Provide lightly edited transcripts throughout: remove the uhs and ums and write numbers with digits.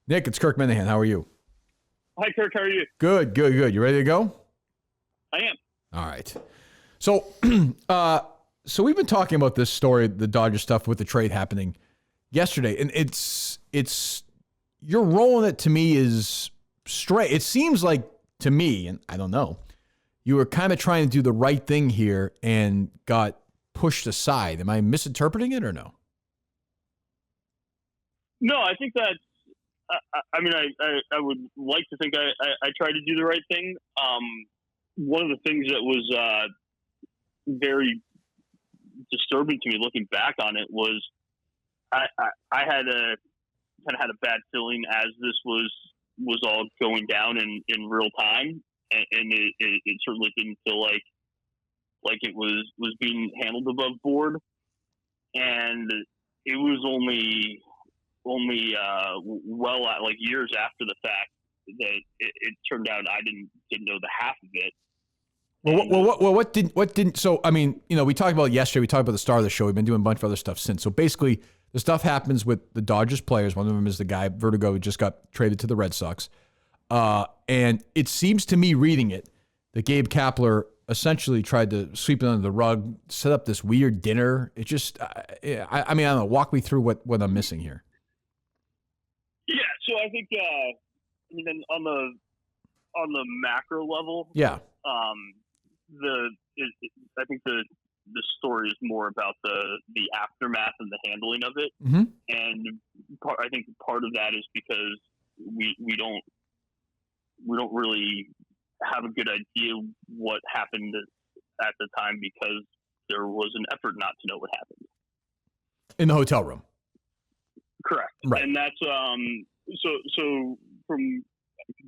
Nick, it's Kirk Minihane. How are you? Hi, Kirk. How are you? Good. You ready to go? I am. All right. So, so we've been talking about this story, the Dodgers stuff with the trade happening yesterday, and it's you're rolling it to me is straight. It seems like to me, and I don't know, you were kind of trying to do the right thing here and got pushed aside. Am I misinterpreting it or no? No, I think that's. I mean, I would like to think I tried to do the right thing. One of the things that was very disturbing to me looking back on it was I had a bad feeling as this was all going down in real time, and it certainly didn't feel like it was being handled above board, and it was only like years after the fact that it turned out I didn't know the half of it. What didn't? So I mean, we talked about it yesterday. We talked about the star of the show. We've been doing a bunch of other stuff since. So basically, the stuff happens with the Dodgers players. One of them is the guy Verdugo who just got traded to the Red Sox, and it seems to me reading it that Gabe Kapler essentially tried to sweep it under the rug, set up this weird dinner. It just, I mean, I don't know. Walk me through what I'm missing here. Yeah, so I think on the macro level, yeah, I think the story is more about the aftermath and the handling of it, mm-hmm. and I think part of that is because we don't really have a good idea what happened at the time because there was an effort not to know what happened in the hotel room. Correct. Right. And that's so from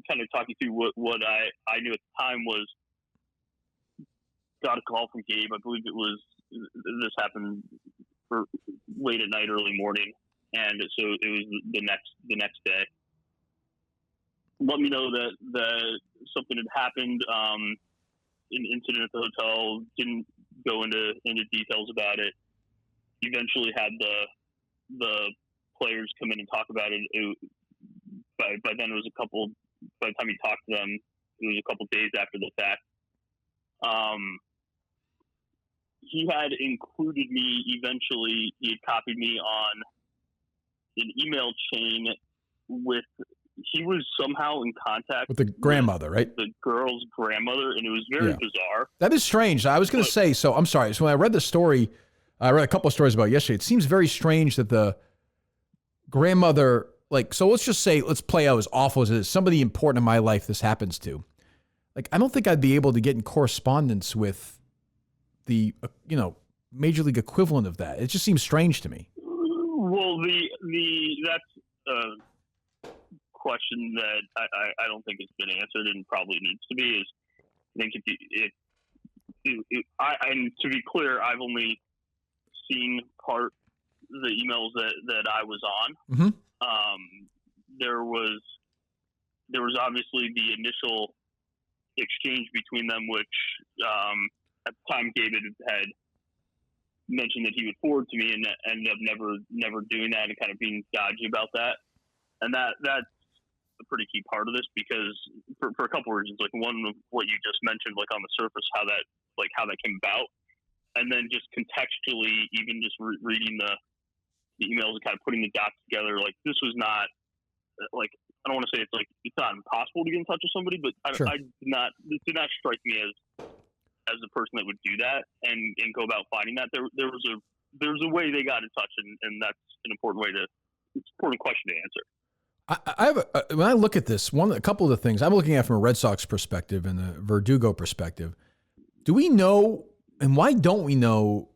kind of talking through what I knew at the time was got a call from Gabe. I believe this happened for late at night, early morning, and so it was the next day. Let me know that something had happened, an incident at the hotel. Didn't go into details about it. Eventually had the players come in and talk about it. By then it was by the time he talked to them, it was a couple days after the fact. He had included me eventually. He had copied me on an email chain he was somehow in contact with the grandmother, right? The girl's grandmother, and it was very bizarre. That is strange. I was going to say, so I'm sorry. So when I read the story, I read a couple of stories about it yesterday. It seems very strange that the grandmother, so let's just say, let's play out as awful as it is. Somebody important in my life this happens to. I don't think I'd be able to get in correspondence with the, major league equivalent of that. It just seems strange to me. Well, that's a question that I don't think has been answered and probably needs to be. Is I think and to be clear, I've only seen part of the emails that I was on. Mm-hmm. There was obviously the initial exchange between them, which at the time David had mentioned that he would forward to me, and ended up never doing that and kind of being dodgy about that. And that's a pretty key part of this because for a couple of reasons, one of what you just mentioned, on the surface, how that came about, and then just contextually, even just reading the emails and kind of putting the dots together, this was not I don't want to say it's not impossible to get in touch with somebody, but Sure. this did not strike me as the person that would do that and go about finding that. There was a way they got in touch, and that's an important question to answer. I have when I look at this, a couple of the things I'm looking at from a Red Sox perspective and a Verdugo perspective. Do we know, and why don't we know,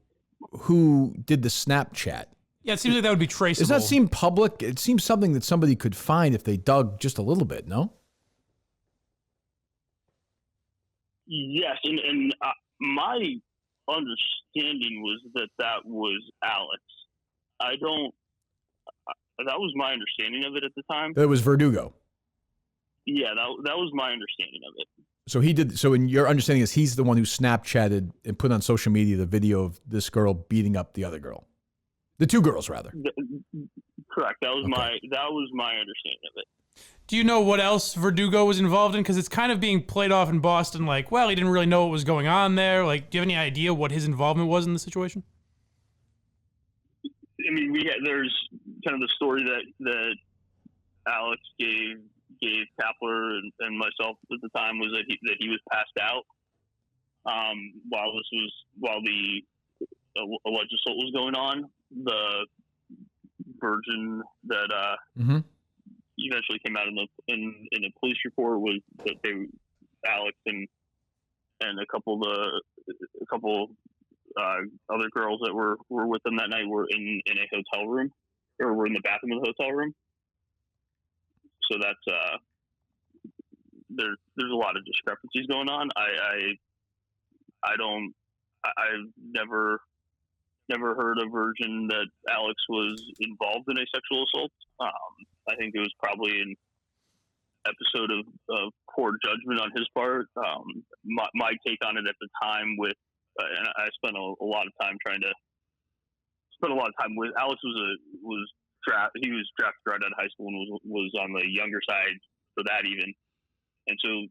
who did the Snapchat? Yeah, it seems like that would be traceable. Does that seem public? It seems something that somebody could find if they dug just a little bit, no? Yes, and my understanding was that was Alex. That was my understanding of it at the time. That was Verdugo. Yeah, that was my understanding of it. So he did. So in your understanding is he's the one who Snapchatted and put on social media the video of this girl beating up the other girl, the two girls rather. Correct. That was my understanding of it. Do you know what else Verdugo was involved in? Because it's kind of being played off in Boston like, well, he didn't really know what was going on there. Like, do you have any idea what his involvement was in the situation? I mean, there's kind of the story that Alex gave Kapler and myself at the time was that he was passed out while the alleged assault was going on. The version that eventually came out in a police report was that Alex and a couple other girls that were with them that night were in a hotel room, or were in the bathroom of the hotel room. So that's there's a lot of discrepancies going on. I've never heard a version that Alex was involved in a sexual assault. I think it was probably an episode of poor judgment on his part. My take on it at the time and I spent a lot of time with Alex. He was drafted right out of high school and was on the younger side for that even, and so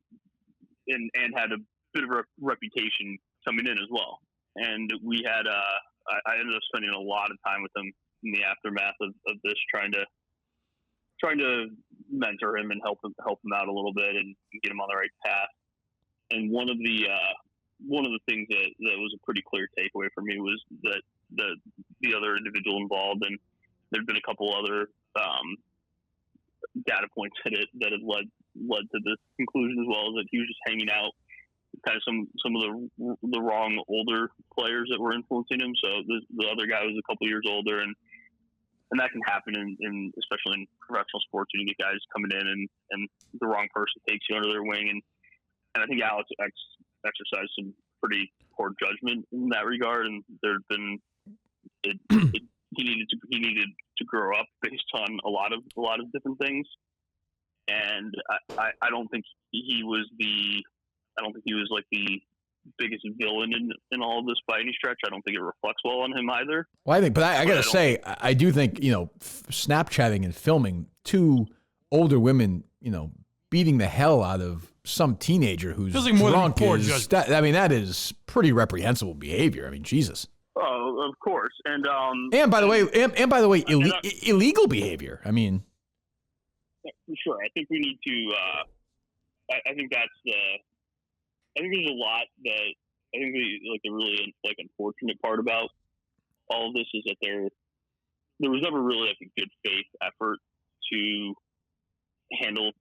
and had a bit of a reputation coming in as well. And we had I ended up spending a lot of time with him in the aftermath of this, trying to mentor him and help him out a little bit and get him on the right path. And one of the things that was a pretty clear takeaway for me was that the other individual involved, and there'd been a couple other data points that had led to this conclusion as well, is that he was just hanging out kind of some of the wrong older players that were influencing him. So the other guy was a couple years older, and that can happen in especially in professional sports when you get guys coming in and the wrong person takes you under their wing. And I think Alex exercised some pretty poor judgment in that regard, and he needed to grow up based on a lot of different things. And I don't think he was like the biggest villain in all of this by any stretch. I don't think it reflects well on him either. Well, I gotta say, I do think, Snapchatting and filming two older women, beating the hell out of some teenager who's like more drunk than poor that is pretty reprehensible behavior. I mean, Jesus. Oh, of course. And by the way, illegal behavior. I mean, for sure. I think we need to. I think there's a lot that I think the really unfortunate part about all of this is that there was never really a good faith effort to handle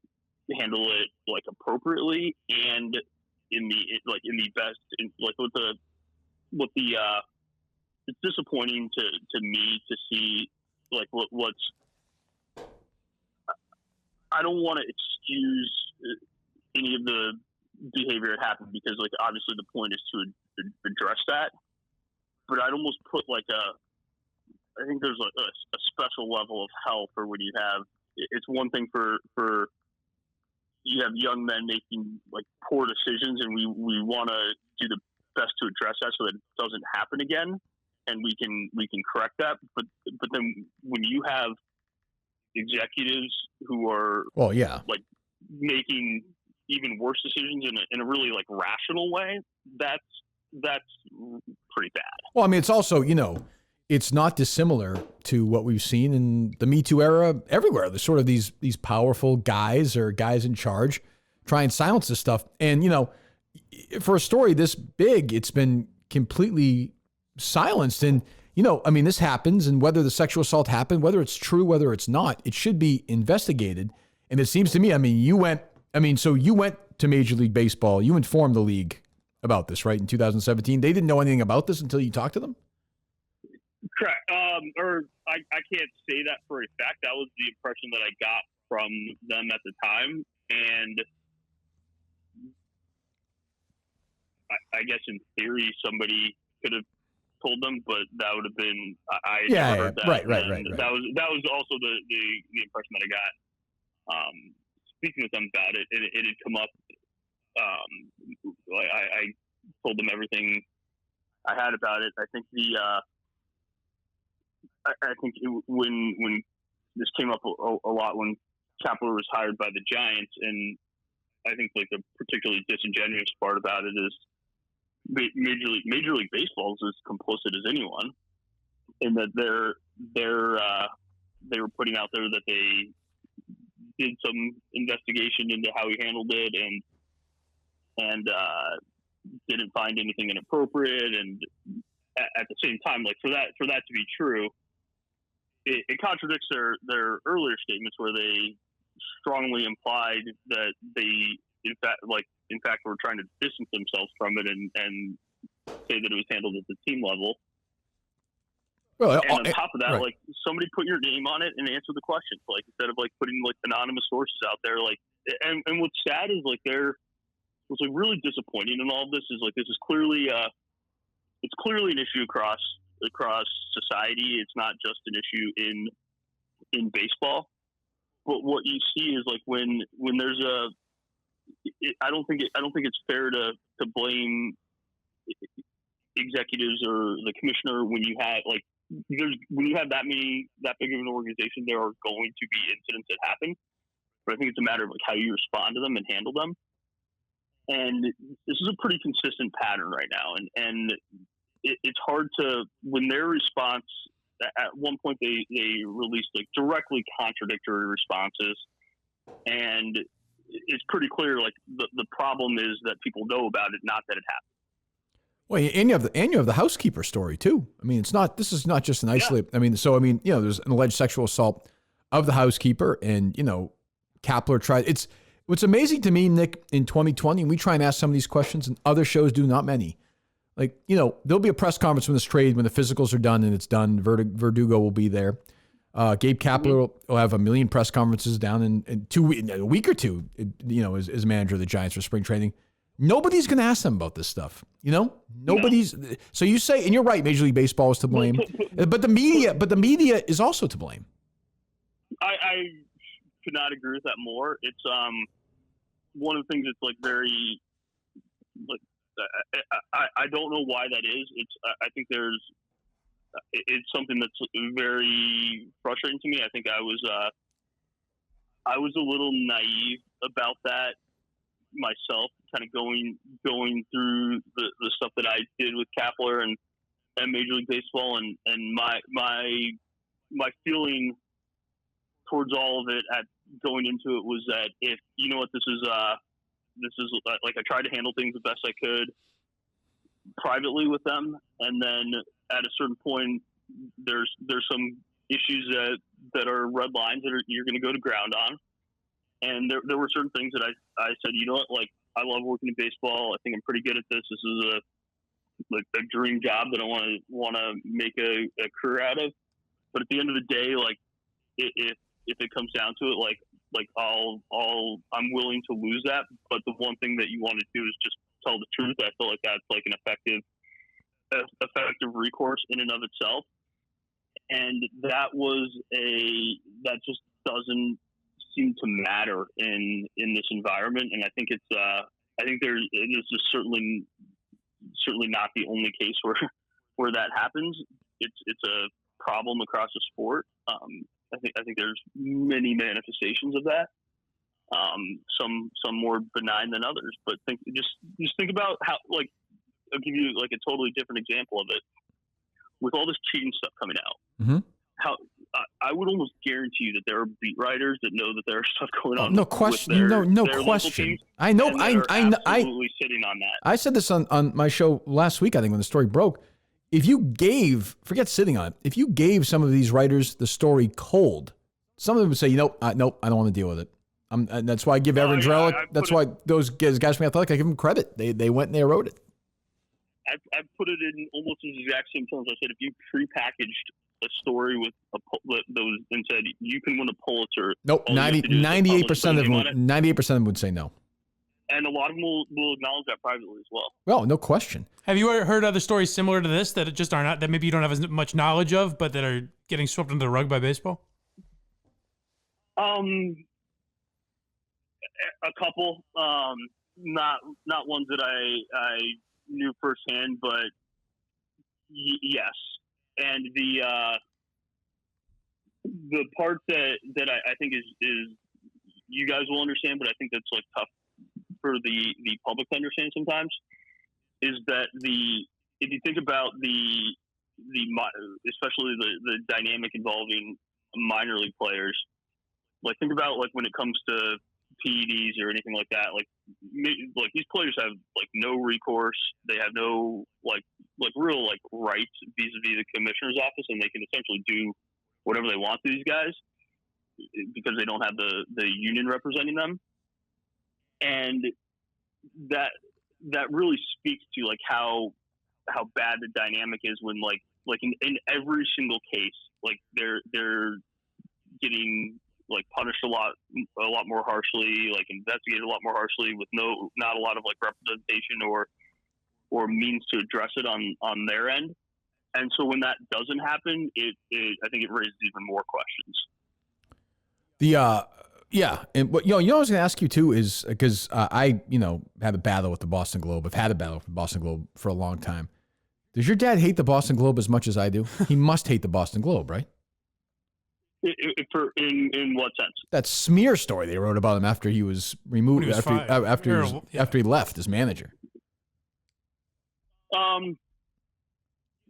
it appropriately and in the best it's disappointing to me to see what's. I don't want to excuse any of the behavior that happened, because obviously the point is to address that, but I'd almost put I think there's a special level of hell for when you have. It's one thing for you have young men making poor decisions, and we want to do the best to address that so that it doesn't happen again, and we can correct that. But then when you have executives who are making even worse decisions in a really rational way, that's pretty bad. Well, I mean, it's also, it's not dissimilar to what we've seen in the Me Too era everywhere. There's sort of these powerful guys or guys in charge try and silence this stuff. And, for a story this big, it's been completely silenced. And, this happens, and whether the sexual assault happened, whether it's true, whether it's not, it should be investigated. And it seems to me, you went to Major League Baseball. You informed the league about this, right, in 2017. They didn't know anything about this until you talked to them? Correct. Or I can't say that for a fact. That was the impression that I got from them at the time. And I guess in theory somebody could have told them, but that would have been I never heard that. Right. That was also the impression that I got. Speaking with them about it, it had come up. I told them everything I had about it. I think when this came up a lot when Kapler was hired by the Giants, and I think like the particularly disingenuous part about it is Major League Baseball is as complicit as anyone, in that they were putting out there that they did some investigation into how he handled it and didn't find anything inappropriate. And at the same time, like for that to be true, it contradicts their earlier statements where they strongly implied that they in fact were trying to distance themselves from it and say that it was handled at the team level. Well, and on top of that, right. like somebody put your name on it and answer the questions, like instead of like putting like anonymous sources out there. Like, and what's sad is like what's like really disappointing in all of this is like this is clearly it's clearly an issue across society. It's not just an issue in baseball. But what you see is like when there's I don't think it's fair to blame executives or the commissioner when you have like when you have that big of an organization. There are going to be incidents that happen, but I think it's a matter of like how you respond to them and handle them. And this is a pretty consistent pattern right now, and it's hard to when their response. At one point, they released like directly contradictory responses, and it's pretty clear like the problem is that people know about it, not that it happened. Well, and you have the housekeeper story too. I mean, this is not just an isolated. Yeah. I mean, there's an alleged sexual assault of the housekeeper, and Kapler tried. What's amazing to me, Nick, in 2020, and we try and ask some of these questions, and other shows do not many. Like, there'll be a press conference when this trade, when the physicals are done and it's done. Verdugo will be there. Gabe Kapler will have a million press conferences down in a week or two, as manager of the Giants for spring training. Nobody's going to ask them about this stuff. Nobody's. No. So you say, and you're right, Major League Baseball is to blame, but the media is also to blame. I could not agree with that more. It's one of the things that's like very like. I don't know why that is. I think it's something that's very frustrating to me. I think I was a little naive about that myself, kind of going through the stuff that I did with Kapler and Major League Baseball, and my feeling towards all of it at going into it was that if this is like I tried to handle things the best I could privately with them, and then at a certain point, there's some issues that are red lines that you're going to go to ground on, and there were certain things that I said, like I love working in baseball. I think I'm pretty good at this. This is a dream job that I want to make a career out of. But at the end of the day, like if it comes down to it, like I'm willing to lose that, but the one thing that you want to do is just tell the truth. I feel like that's like an effective recourse in and of itself, and that just doesn't seem to matter in this environment. And I think this is certainly not the only case where that happens. It's a problem across the sport. I think there's many manifestations of that. Some more benign than others, but just think about how, like, I'll give you like a totally different example of it. With all this cheating stuff coming out, mm-hmm. how I would almost guarantee you that there are beat writers that know that there are stuff going on. No question. No question. I know. Absolutely sitting on that. I said this on my show last week, I think, when the story broke. If you forget sitting on it, if you gave some of these writers the story cold, some of them would say, nope, I don't want to deal with it. And that's why I give Evan Drellick, that's why those guys from Athletic, I give them credit. They went and they wrote it. I put it in almost the exact same terms. I said, if you prepackaged a story with those and said, you can win a Pulitzer. Nope, 98% of them would say no. And a lot of them will acknowledge that privately as well. Well, no question. Have you ever heard other stories similar to this that just are not, that maybe you don't have as much knowledge of, but that are getting swept under the rug by baseball? A couple, not ones that I knew firsthand, but yes. And the part that I think is you guys will understand, but I think that's like tough for the public to understand sometimes, is that if you think about especially the dynamic involving minor league players, like think about like when it comes to PEDs or anything like that, like these players have like no recourse. They have no like real like rights vis-a-vis the commissioner's office, and they can essentially do whatever they want to these guys because they don't have the union representing them. And that really speaks to like how bad the dynamic is when like in every single case, like they're getting like punished a lot more harshly, like investigated a lot more harshly with not a lot of like representation or means to address it on their end. And so when that doesn't happen, I think it raises even more questions. Yeah, and what I was going to ask you too is because I have a battle with the Boston Globe. I've had a battle with the Boston Globe for a long time. Does your dad hate the Boston Globe as much as I do? He must hate the Boston Globe, right? In what sense? That smear story they wrote about him after he was removed, after he left as manager.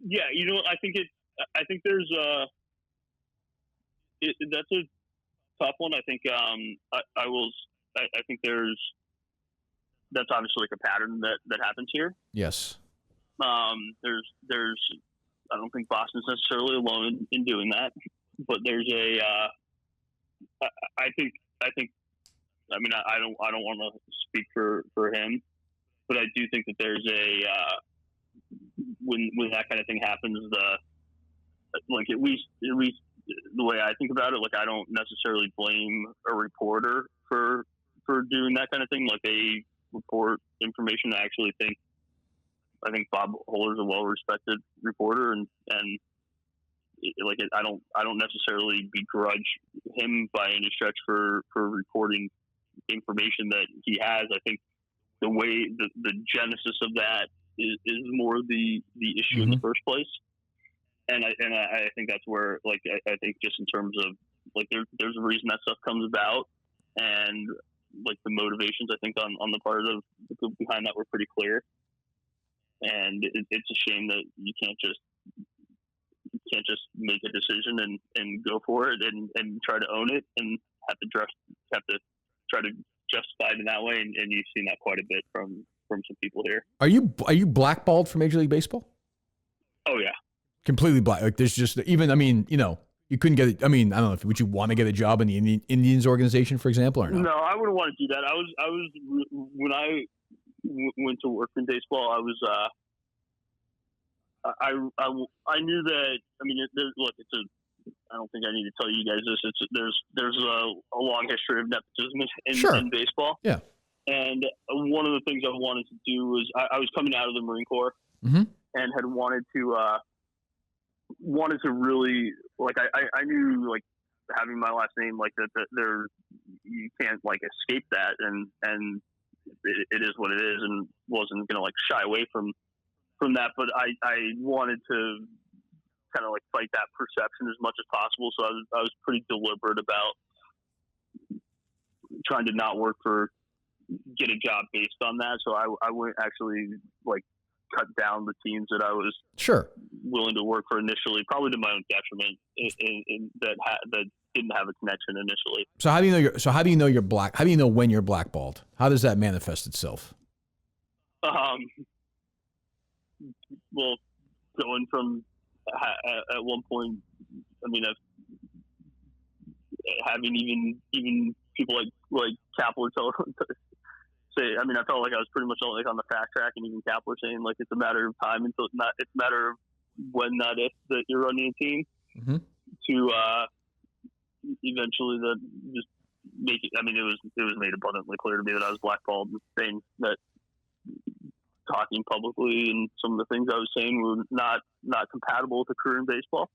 Yeah, I think there's that's a tough one. I think I think that's obviously like a pattern that happens here. Yes. There's I don't think Boston's necessarily alone in doing that, but there's I don't want to speak for him, but I do think that there's when that kind of thing happens, at least the way I think about it, like I don't necessarily blame a reporter for doing that kind of thing. Like they report information. I think Bob Holler's a well-respected reporter, and I don't necessarily begrudge him by any stretch for reporting information that he has. I think the way the genesis of that is more the issue in the first place. And I think that's where, like, I think just in terms of, like, there's a reason that stuff comes about, and, like, the motivations, I think, on the part of the group behind that were pretty clear. And it's a shame that you can't just make a decision and go for it and try to own it and have to try to justify it in that way. And you've seen that quite a bit from some people here. Are you blackballed from Major League Baseball? Oh, yeah. Completely black. Like there's just you couldn't get it. I mean, I don't know would you want to get a job in the Indians organization, for example, or not? No, I wouldn't want to do that. I was when I went to work in baseball, I was I knew that. I mean, I don't think I need to tell you guys this. There's a long history of nepotism in baseball. Yeah. And one of the things I wanted to do was I was coming out of the Marine Corps and had wanted to really, like, I knew, like, having my last name, like, that there, you can't, like, escape that, and it is what it is, and wasn't going to, like, shy away from that, but I wanted to kind of, like, fight that perception as much as possible, so I was pretty deliberate about trying to not get a job based on that, so I wouldn't actually, like, cut down the teams that I was willing to work for initially, probably to my own detriment, that didn't have a connection initially. So how do you know you're black? How do you know when you're blackballed? How does that manifest itself? Well, going from at one point, I mean, having even people like Kapler say, I mean, I felt like I was pretty much like on the fast track, and even Kapler saying, like, it's a matter of time it's a matter of when, not if, that you're running a team to eventually just make it. I mean, it was made abundantly clear to me that I was blackballed, and saying that talking publicly and some of the things I was saying were not compatible with a career in baseball.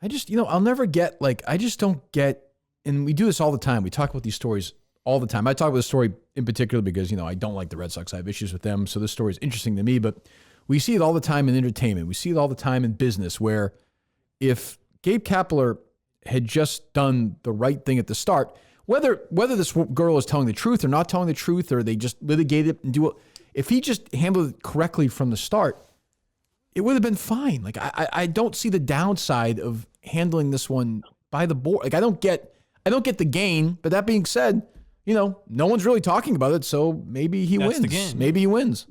I just, I'll never get, like, I just don't get, and we do this all the time. We talk about these stories all the time. I talk about the story in particular because, I don't like the Red Sox. I have issues with them. So this story is interesting to me, but we see it all the time in entertainment. We see it all the time in business, where if Gabe Kapler had just done the right thing at the start, whether this girl is telling the truth or not telling the truth, or they just litigate it and do it. If he just handled it correctly from the start, it would have been fine. Like I don't see the downside of handling this one by the board. Like I don't get the gain. But that being said, no one's really talking about it, so maybe he wins. The game. Maybe he wins.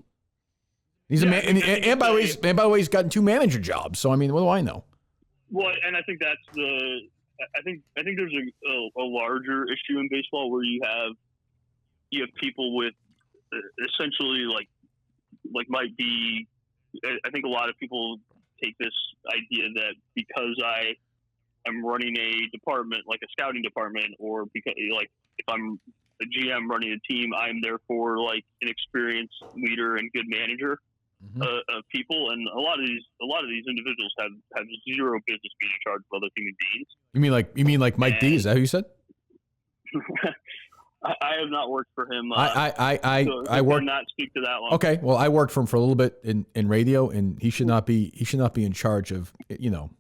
He's a man, and by the way, he's gotten 2 manager jobs. So I mean, what do I know? Well, and I think that's I think there's a larger issue in baseball where you have people with essentially like might be. I think a lot of people take this idea that because I am running a department, like a scouting department, or because like if I'm a GM running a team, I'm therefore like an experienced leader and good manager of people. And a lot of these individuals have zero business being in charge of other human beings. You mean like Mike D? Is that who you said? I have not worked for him. I worked. Not speak to that one. Okay, well, I worked for him for a little bit in radio, and he should not be in charge of anything.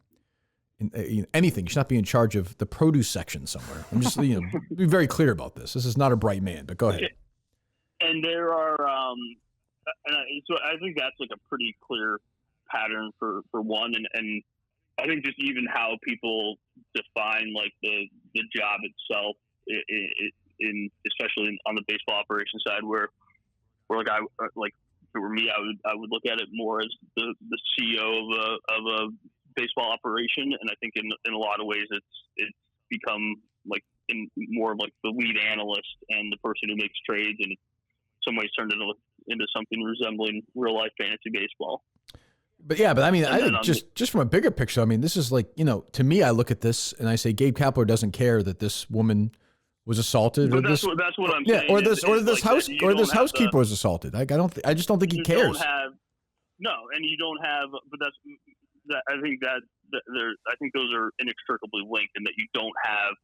He should not be in charge of the produce section somewhere. I'm just be very clear about this. This is not a bright man. But go ahead. And there are, so I think that's like a pretty clear pattern for one, and I think just even how people define like the job itself. Especially on the baseball operation side, where like if it were me, I would look at it more as the CEO of a baseball operation, and I think in a lot of ways it's become like in more like the lead analyst and the person who makes trades, and in some ways turned into something resembling real life fantasy baseball. But I mean, I think just from a bigger picture, I mean, this is like to me, I look at this and I say Gabe Kapler doesn't care that this woman was assaulted, but that's what I'm saying. Or this housekeeper was assaulted. Like I just don't think he cares. You don't have. But I think I think those are inextricably linked, in that you don't have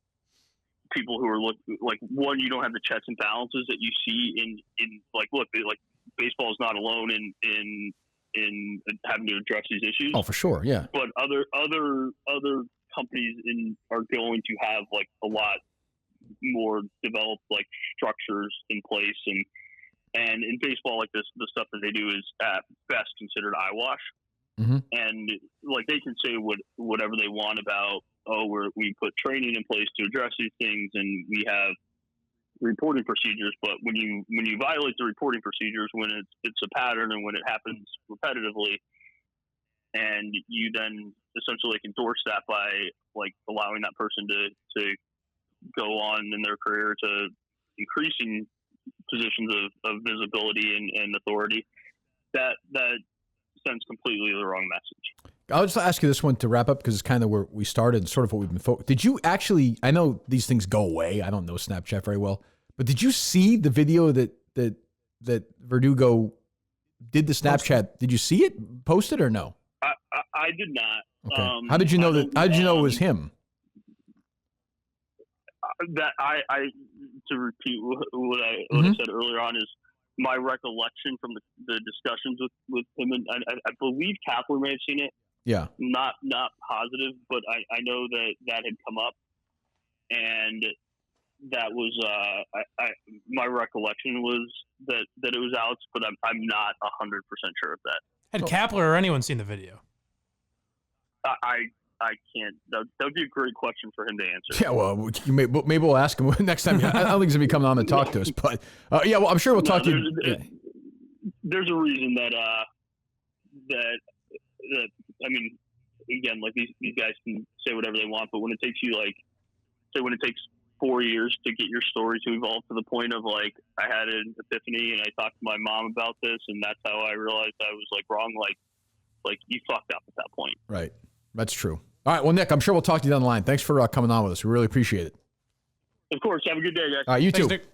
people who are one. You don't have the checks and balances that you see in baseball is not alone in having to address these issues. Oh, for sure, yeah. But other companies are going to have like a lot more developed like structures in place, and in baseball, like this, the stuff that they do is at best considered eyewash. And like they can say whatever they want about we put training in place to address these things, and we have reporting procedures. But when you violate the reporting procedures, when it's a pattern and when it happens repetitively, and you then essentially endorse that by like allowing that person to go on in their career to increasing positions of visibility and authority, that sends completely the wrong message. I'll just ask you this one to wrap up, because it's kind of where we started and sort of what we've been Did you actually, I know these things go away. I don't know Snapchat very well, but did you see the video that Verdugo did the Snapchat? Did you see it posted or no? I did not. Okay. How did you know it was him? That I to repeat what I said earlier on, is my recollection from the discussions with him, and I believe Kapler may have seen it. Yeah. Not positive, but I know that had come up, and that was my recollection was that it was Alex, but I'm not 100% sure of that. Had Kapler or anyone seen the video? I can't. That would be a great question for him to answer. Yeah, well, maybe we'll ask him next time. I don't think he's gonna be coming on to talk to us, but well, I'm sure we'll talk to you. There's a reason that I mean, again, like these guys can say whatever they want, but when it takes you when it takes 4 years to get your story to evolve to the point of like I had an epiphany and I talked to my mom about this, and that's how I realized I was like wrong. Like you fucked up at that point. Right. That's true. All right. Well, Nick, I'm sure we'll talk to you down the line. Thanks for coming on with us. We really appreciate it. Of course. Have a good day, guys. All right. You Thanks, too. Nick.